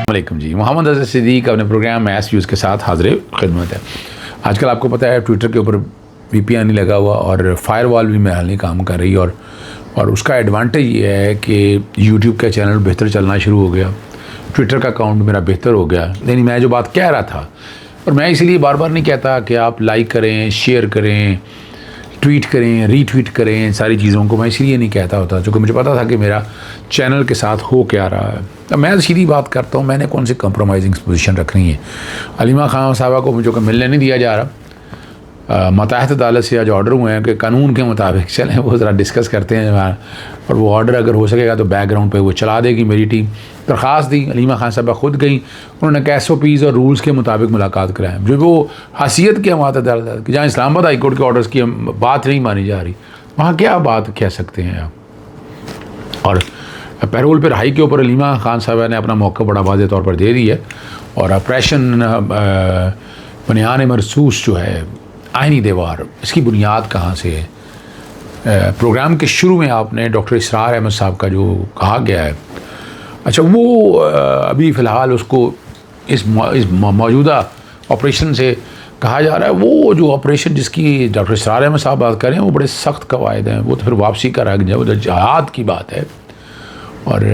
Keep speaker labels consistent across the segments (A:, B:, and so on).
A: वालेकुम जी, मोहम्मद अज़हर सिद्दीक अपने programme maths views के साथ हाज़िर खिदमत है। आजकल आपको पता है ट्विटर के ऊपर VPN नहीं लगा हुआ और फायरवॉल भी मेरे हाल नहीं काम कर रही और उसका एडवांटेज ये है कि यूट्यूब का चैनल बेहतर चलना शुरू हो गया, ट्विटर का अकाउंट मेरा बेहतर हो गया। यानी मैं जो बात कह रहा था, और मैं इसलिए बार बार नहीं कहता कि आप लाइक करें, शेयर करें, ट्वीट करें, रीट्वीट करें, सारी चीज़ों को मैं इसलिए नहीं कहता होता क्योंकि मुझे पता था कि मेरा चैनल के साथ हो क्या रहा है। अब मैं सीधी बात करता हूँ, मैंने कौन सी कंप्रोमाइजिंग पोजीशन रखनी है। अलीमा खान साहबा को मुझे मिलने नहीं दिया जा रहा। मातहत अदालत से आज ऑर्डर हुए हैं कि कानून के मुताबिक चलें, वो ज़रा डिस्कस करते हैं और वो ऑर्डर अगर हो सकेगा तो बैकग्राउंड पे वो चला देगी मेरी टीम। दरख्वास्त दी, अलीमा खान साहबा खुद गई, उन्होंने SOPs और रूल्स के मुताबिक मुलाकात कराएं। जो वो हैसियत की मातहत अदालत कि जहाँ इस्लामाबाद हाई कोर्ट के ऑर्डर्स की बात नहीं मानी जा रही, वहाँ क्या बात कह सकते हैं आप। और पैरोल पर हाई के ऊपर अलीमा खान साहबा ने अपना मौका बड़ा वाज़े तौर पर दे दिया और ऑपरेशन बुनियान मरसूस जो है आइनी दीवार, इसकी बुनियाद कहाँ से है। प्रोग्राम के शुरू में आपने डॉक्टर इसरार अहमद साहब का जो कहा गया है, अच्छा वो अभी फ़िलहाल उसको इस मौजूदा ऑपरेशन से कहा जा रहा है, वो जो ऑपरेशन जिसकी डॉक्टर इसरार अहमद साहब बात करें वो बड़े सख्त कवायद हैं, वो तो फिर वापसी का रख जाए, वो तो जहाद की बात है। और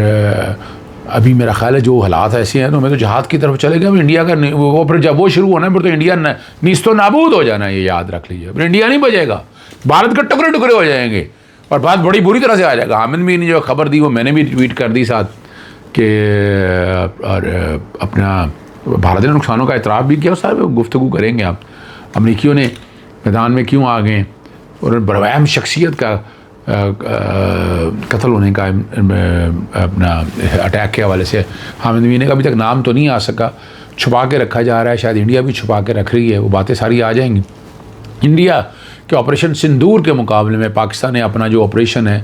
A: अभी मेरा ख्याल है जो हालात ऐसे हैं तो मैं तो जहाद की तरफ चले गया। इंडिया का वो फिर जब वो शुरू होना है फिर तो इंडिया नीस्तो नाबूद हो जाना है, ये याद रख लीजिए। फिर इंडिया नहीं बचेगा, भारत के टुकड़े टुकड़े हो जाएंगे और बात बड़ी बुरी तरह से आ जाएगा। हामिद भी ने जो खबर दी वो मैंने भी ट्वीट कर दी साथ कि और अपना भारत ने नुकसानों का एतराफ़ भी किया और सारे गुफ्तगू करेंगे। आप अमरीकियों ने मैदान में क्यों आ गए और बड़ा अहम शख्सियत का कत्ल होने का अपना अटैक के हवाले से हामिद मीने का अभी तक नाम तो नहीं आ सका, छुपा के रखा जा रहा है। शायद इंडिया भी छुपा के रख रही है, वो बातें सारी आ जाएंगी। इंडिया के ऑपरेशन सिंदूर के मुकाबले में पाकिस्तान ने अपना जो ऑपरेशन है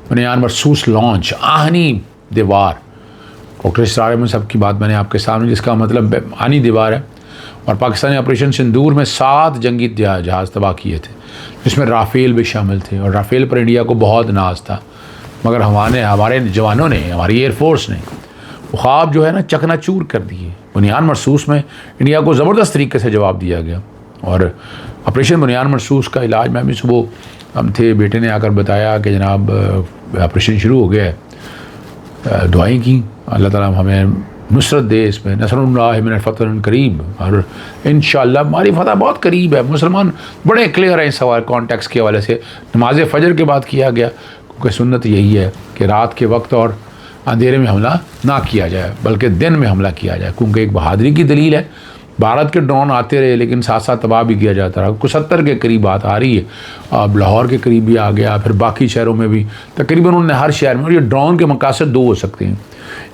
A: बुनियान मरसूस लॉन्च आहनी दीवार, डॉक्टर इसरार अहमद साहब की बात मैंने आपके सामने, जिसका मतलब आहनी दीवार है। और पाकिस्तानी ऑपरेशन सिंदूर में 7 जंगी जहाज़ तबाह किए थे, जिसमें राफेल भी शामिल थे और राफेल पर इंडिया को बहुत नाज था। मगर हमारे जवानों ने, हमारी एयरफोर्स ने वो ख्वाब जो है ना चकनाचूर कर दिए। बुनियान मरसूस में इंडिया को ज़बरदस्त तरीके से जवाब दिया गया और ऑपरेशन बुनियान मरसूस का इलाज में भी सुबह हम थे, बेटे ने आकर बताया कि जनाब ऑपरेशन शुरू हो गया है। दुआएं की अल्लाह ताला हमें नुसरत दे, इसमें नसरुल्लाह मिनल फतह करीब, और इंशाअल्लाह हमारी फतह बहुत करीब है। मुसलमान बड़े क्लियर हैं इस सवाल कॉन्टेक्स्ट के हवाले से। नमाज फजर के बाद किया गया क्योंकि सुन्नत यही है कि रात के वक्त और अंधेरे में हमला ना किया जाए बल्कि दिन में हमला किया जाए, क्योंकि एक बहादुरी की दलील है। भारत के ड्रोन आते रहे लेकिन साथ साथ तबाह भी किया जाता रहा। 71 के करीब बात आ रही है, अब लाहौर के करीब भी आ गया, फिर बाकी शहरों में भी तकरीबन उन्होंने हर शहर में। और ये ड्रोन के मकासद 2 हो सकते हैं,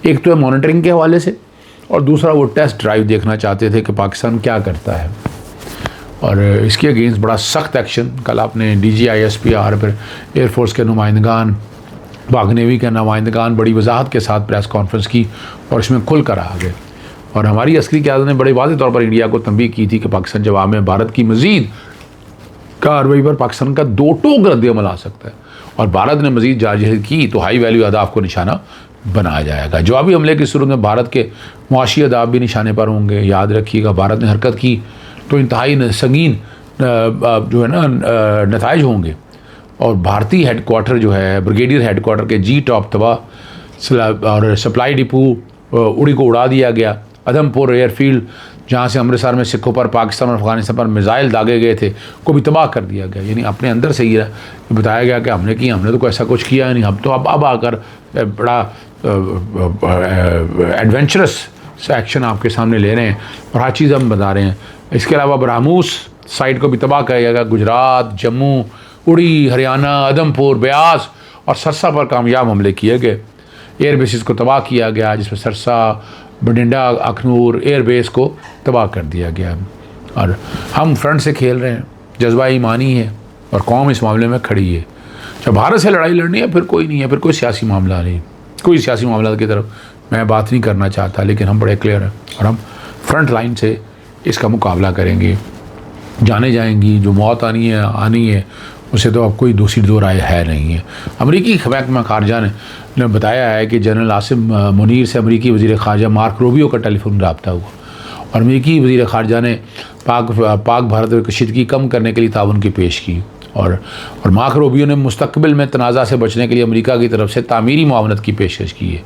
A: एक तो है मॉनिटरिंग के हवाले से और दूसरा वो टेस्ट ड्राइव देखना चाहते थे कि पाकिस्तान क्या करता है। और इसके अगेंस्ट बड़ा सख्त एक्शन कल आपने DGISPR फिर एयरफोर्स के नुमाइंदगान, पाक नेवी के नुमाइंदगान बड़ी वजाहत के साथ प्रेस कॉन्फ्रेंस की और इसमें खुल कर आ गए। और हमारी अस्करी क़यादत ने बड़े वाज़ेह तौर पर इंडिया को तंबीह की थी कि पाकिस्तान जवाब में भारत की मज़ीद कार्रवाई पर पाकिस्तान का 2 टोक रद्द-ए-अमल आ सकता है और भारत ने मज़ीद जारजहद की तो हाई वैल्यू अहदाफ को निशाना बनाया जाएगा। जवाबी हमले की सूरत में भारत के मुआशी अहदाफ भी निशाने पर होंगे। याद रखिएगा, भारत ने हरकत की तो इंतहाई संगीन जो है ना नताइज होंगे। और भारतीय हेडक्वार्टर जो है, ब्रिगेडियर हेडक्वार्टर के G टॉप तबाह और सप्लाई डिपो उड़ी को उड़ा दिया गया। अदमपुर एयरफील्ड जहाँ से अमृतसर में सिखों पर, पाकिस्तान और अफगानिस्तान पर मिसाइल दागे गए थे, को भी तबाह कर दिया गया। यानी अपने अंदर से ये बताया गया कि हमने तो कोई ऐसा कुछ किया ही नहीं। हम तो अब आकर बड़ा एडवेंचरस एक्शन आपके सामने ले रहे हैं और हर चीज़ हम बता रहे हैं। इसके अलावा ब्राह्मूस साइट को भी तबाह किया गया। गुजरात, जम्मू, उड़ी, हरियाणा, आदमपुर, ब्यास और सरसा पर कामयाब हमले किए गए। एयर बेसिस को तबाह किया गया, जिसमें सरसा, बठिंडा, अखनूर एयरबेस को तबाह कर दिया गया। और हम फ्रंट से खेल रहे हैं, जज्बा ईमानी है और कौम इस मामले में खड़ी है। जब भारत से लड़ाई लड़नी है फिर कोई नहीं है, फिर कोई सियासी मामला नहीं, कोई सियासी मामला की तरफ मैं बात नहीं करना चाहता, लेकिन हम बड़े क्लियर हैं और हम फ्रंट लाइन से इसका मुकाबला करेंगे। जाने जाएंगी, जो मौत आनी है उसे तो अब कोई दूसरी दो राय है नहीं है। अमरीकी महकमा खारजा ने बताया है कि जनरल आसिम मुनीर से अमरीकी वज़ीर ख़ारजा मार्क रूबियो का टेलीफोन रब्ता हुआ और अमरीकी वज़ीर ख़ारजा ने पाक भारत कशीदगी कम करने के लिए ताउन की पेश की और मार्क रूबियो ने मुस्तकबिल में तनाज़ा से बचने के लिए अमरीका की तरफ से तामीरी मुआवनत की पेशकश की है।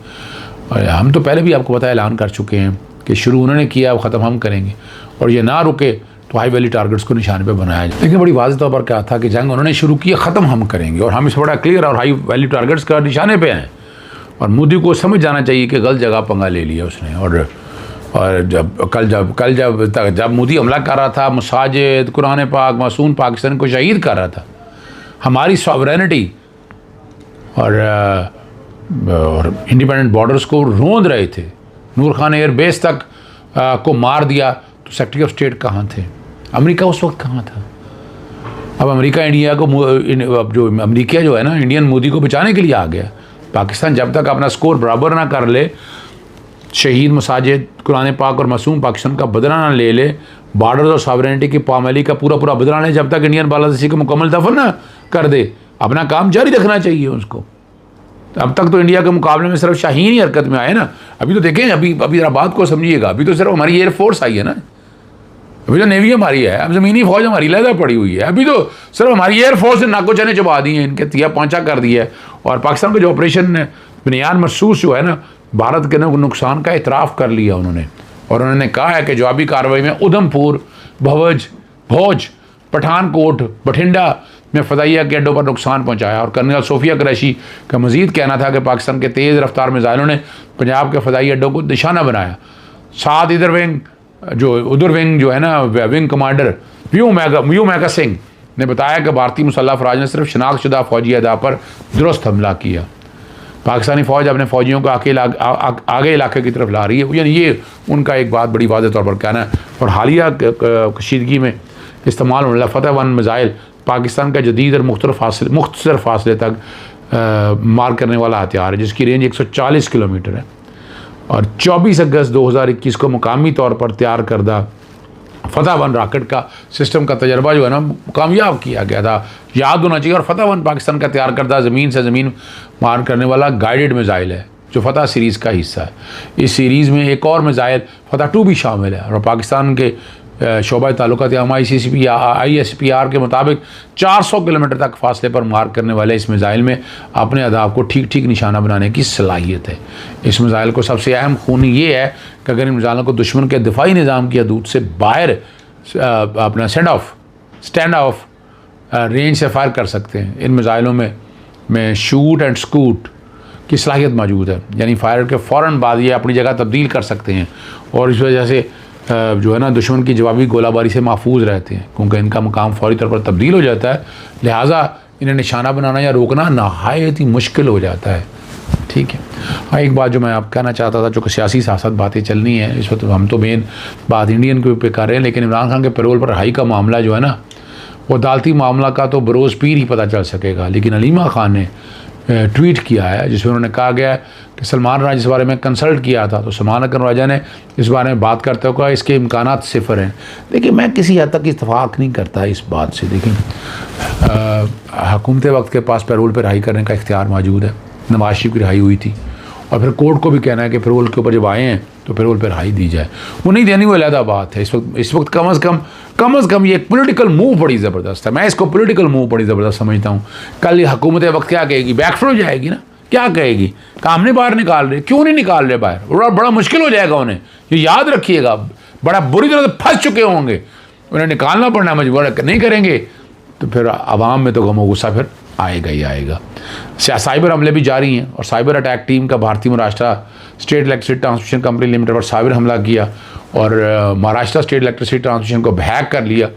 A: और हम तो पहले भी आपको पता ऐलान कर चुके हैं कि शुरू उन्होंने किया, अब ख़त्म हम करेंगे, और ये ना रुके तो हाई वैल्यू टारगेट्स को निशाने पे बनाया जाए। लेकिन बड़ी वाज़ेह तौर पर क्या था कि जंग उन्होंने शुरू किया, ख़त्म हम करेंगे, और हम इस बड़ा क्लियर और हाई वैल्यू टारगेट्स का निशाने पे हैं। और मोदी को समझ जाना चाहिए कि गलत जगह पंगा ले लिया उसने। और जब मोदी हमला कर रहा था, मसाजिद, कुरान पाक, मासूम पाकिस्तान को शहीद कर रहा था, हमारी सॉवरेनिटी और इंडिपेंडेंट बॉर्डर्स को रोंद रहे थे, नूर खान एयरबेस तक को मार दिया, तो सेक्रेटरी ऑफ स्टेट कहाँ थे? अमेरिका उस वक्त कहाँ था? अब अमेरिका इंडिया को अमेरिका जो है ना, इंडियन मोदी को बचाने के लिए आ गया। पाकिस्तान जब तक अपना स्कोर बराबर ना कर ले, शहीद मसाजिद, कुरान पाक और मासूम पाकिस्तान का बदला ना ले ले, बॉर्डर और सॉवरेनिटी की पामाली का पूरा बदला ले, जब तक इंडियन बांग्लादेशी को मुकम्मल दफन ना कर दे, अपना काम जारी रखना चाहिए उसको। अब तक तो इंडिया के मुकाबले में सिर्फ शाहीन ही हरकत में आए ना। अभी तो देखें, अभी जरा बात को समझिएगा, अभी तो सिर्फ हमारी एयरफोर्स आई है ना, अभी तो नेवी हमारी है, अब ज़मीनी फौज हमारी लहदा पड़ी हुई है। अभी तो सिर्फ हमारी एयरफोर्स ने नाको चने चबा दिए, इनके तिया पांचा कर दिया है। और पाकिस्तान का जो ऑपरेशन बुनियाद महसूस जो है ना, भारत के नुकसान का इतराफ़ कर लिया उन्होंने, और उन्होंने कहा है कि जवाबी कार्रवाई में उधमपुर, भोज, पठानकोट, बठिंडा में फ़दाइया के अड्डों पर नुकसान पहुंचाया। और कर्नल सोफिया कुरैशी का मज़ीद कहना था कि पाकिस्तान के तेज़ रफ्तार मिसाइलों ने पंजाब के फ़दाई अड्डों को निशाना बनाया। साथ उधर विंग जो है ना, wing commander view mega Singh ने बताया कि भारतीय मुसल्लह अफवाज ने सिर्फ शनाख्तशुदा फ़ौजी अदा पर दुरुस्त हमला किया। पाकिस्तानी फ़ौज अपने फ़ौजियों को आगे इलाके की तरफ ला रही है, यानी ये उनका एक बात बड़ी वाज़ेह तौर पर कहना है। और हालिया कशीदगी में इस्तेमाल होने वाला फतह 1 मिसाइल पाकिस्तान का जदीद और मुख्तसर फासले तक मार करने वाला हथियार है, जिसकी रेंज 140 किलोमीटर है। और 24 अगस्त 2021 को मुकामी तौर पर तैयार करदा फतह 1 रॉकेट का सिस्टम का तजर्बा जो है ना, कामयाब किया गया था, याद होना चाहिए। और फतह 1 पाकिस्तान का तैयार करदा ज़मीन से ज़मीन मार करने वाला गाइडेड मिसाइल है, जो फतह सीरीज़ का हिस्सा है। इस सीरीज़ में एक और मिसाइल फतह 2 भी शामिल है। और पाकिस्तान के शोबा ताल्लुकात ISPR के मुताबिक 400 किलोमीटर तक फासले पर मार करने वाले इस मिसाइल में अपने अहदाफ को ठीक निशाना बनाने की सलाहियत है। इस मिसाइल को सबसे अहम खूनी ये है कि अगर इन मिसाइलों को दुश्मन के दिफाई निज़ाम की हदूद से बाहर अपना स्टैंड ऑफ रेंज से फायर कर सकते हैं। इन मिसाइलों में शूट एंड स्कूट की सलाहियत मौजूद है, यानी फायर के फ़ौरन बाद ये अपनी जगह तब्दील कर सकते हैं, और इस वजह से जो है ना, दुश्मन की जवाबी गोलाबारी से महफूज रहते हैं, क्योंकि इनका मुकाम फौरी तौर पर तब्दील हो जाता है। लिहाजा इन्हें निशाना बनाना या रोकना नहायत ही मुश्किल हो जाता है। ठीक है। हाँ, एक बात जो मैं आप कहना चाहता था, जो कि सियासी सासत बातें चलनी है इस वक्त, हम तो मेन बात इंडियन के ऊपर कर रहे हैं, लेकिन इमरान खान के पैरोल पर रहाई का मामला जो है ना, वो अदालती मामला का तो बरोज़ पीर ही पता चल सकेगा। लेकिन अलीमा खान ने ट्वीट किया है जिसमें उन्होंने कहा गया है कि सलमान राजा इस बारे में कंसल्ट किया था, तो सलमान राजा ने इस बारे में बात करते हुए कहा इसके इम्कानात सिफर हैं। देखिए, मैं किसी हद तक इत्तफाक नहीं करता इस बात से। लेकिन हुकूमत वक्त के पास पैरोल पर रिहाई करने का इख्तियार मौजूद है। नवाज शरीफ की रिहाई हुई थी, और फिर कोर्ट को भी कहना है कि पैरोल के ऊपर जब आए हैं तो पैरोल पर रिहाई दी जाए। वो नहीं देनी, वो अलहदा बात है। इस वक्त कम अज़ कम ये एक पॉलिटिकल मूव बड़ी ज़बरदस्त है। मैं इसको पॉलिटिकल मूव बड़ी ज़बरदस्त समझता हूँ। कल ये हुकूमत वक्त क्या कहेगी? बैकफुट हो जाएगी ना। क्या कहेगी? काम नहीं बाहर निकाल रहे, क्यों नहीं निकाल रहे बाहर? बड़ा मुश्किल हो जाएगा उन्हें, ये याद रखिएगा। बड़ा बुरी तरह से फंस चुके होंगे, उन्हें निकालना पड़ना, मजबूर नहीं करेंगे तो फिर आवाम में तो गम व गुस्सा फिर आएगा ही आएगा। साइबर हमले भी जारी हैं, और साइबर अटैक टीम का भारतीय Maharashtra state electricity transmission company limited पर साइबर हमला किया, और महाराष्ट्र स्टेट इलेक्ट्रिसिटी ट्रांसमिशन को हैक कर लिया।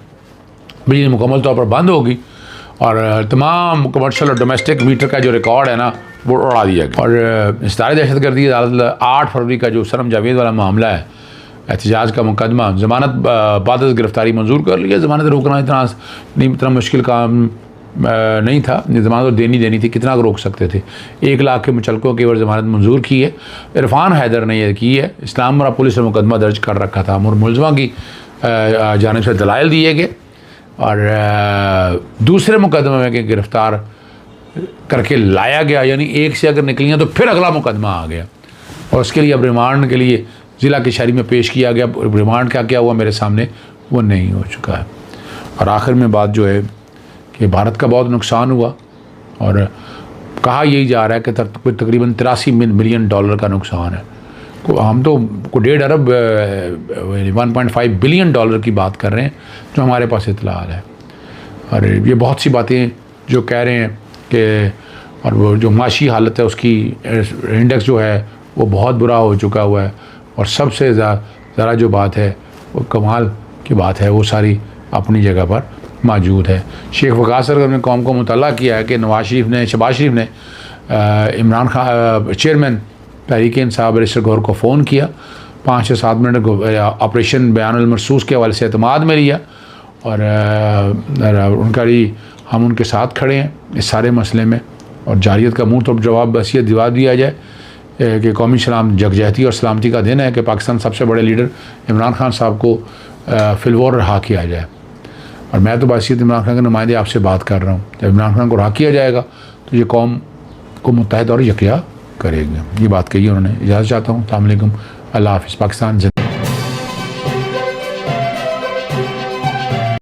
A: बिजली मुकम्मल तौर पर बंद होगी, और तमाम कमर्शियल और डोमेस्टिक मीटर का जो रिकॉर्ड है ना, वो उड़ा दिया गया। और इस्तारे दहशतगर्दी अदालत 8 फरवरी का जो सरम जावेद वाला मामला है, एहतजाज का मुकदमा, ज़मानत बाद गिरफ्तारी मंजूर कर लिया। ज़मानत रोकना इतना मुश्किल काम नहीं था, ज़मानत देनी थी, कितना रोक सकते थे। 1 लाख के मुचलकों की ज़मानत मंजूर की है। इरफान हैदर ने यह की है। इस्लामाबाद पुलिस ने मुकदमा दर्ज कर रखा था, मुलज़मा की जानिब से दलाइल दिए गए, और दूसरे मुकदमे में कि गिरफ़्तार करके लाया गया, यानी एक से अगर निकली हैं तो फिर अगला मुकदमा आ गया और उसके लिए अब रिमांड के लिए ज़िला कचहरी में पेश किया गया। रिमांड क्या हुआ मेरे सामने वो नहीं हो चुका है। और आखिर में बात जो है कि भारत का बहुत नुकसान हुआ और कहा यही जा रहा है कि तकरीबन 83 मिलियन डॉलर का नुकसान है। हम तो 1.5 अरब 1.5 बिलियन डॉलर की बात कर रहे हैं जो हमारे पास इत्तलात है। और ये बहुत सी बातें जो कह रहे हैं कि और वो जो माशी हालत है उसकी इंडेक्स जो है वो बहुत बुरा हो चुका हुआ है। और सबसे ज़रा जो बात है वो कमाल की बात है वो सारी अपनी जगह पर मौजूद है। शेख वक़ास सरगर ने कौम को मुतल्ला किया है कि शहबाज शरीफ ने इमरान खान चेयरमैन तहरीक इंसाफ बैरिस्टर गौहर को फ़ोन किया, 5 से 7 मिनट ऑपरेशन बयानुल मरसूस के हवाले से एतमाद में लिया और उनका हम उनके साथ खड़े हैं इस सारे मसले में। और जारियत का मुँह तोड़ जवाब बसीयत दिवा दिया जाए कि कौमी सलाम यकजहती और सलामती का दिन है कि पाकिस्तान सबसे बड़े लीडर इमरान खान साहब को फिलवोर रहा किया जाए। और मैं तो बसीयत इमरान खान के नुमाइंदे आपसे बात कर रहा हूँ, जब इमरान खान को रहा किया जाएगा तो ये कौम को मुत्तहद और यकजा करेंगे। ये बात कही उन्होंने। इजाज़त चाहता हूँ। अस्सलाम वालेकुम, अल्लाह हाफ़िज़। पाकिस्तान।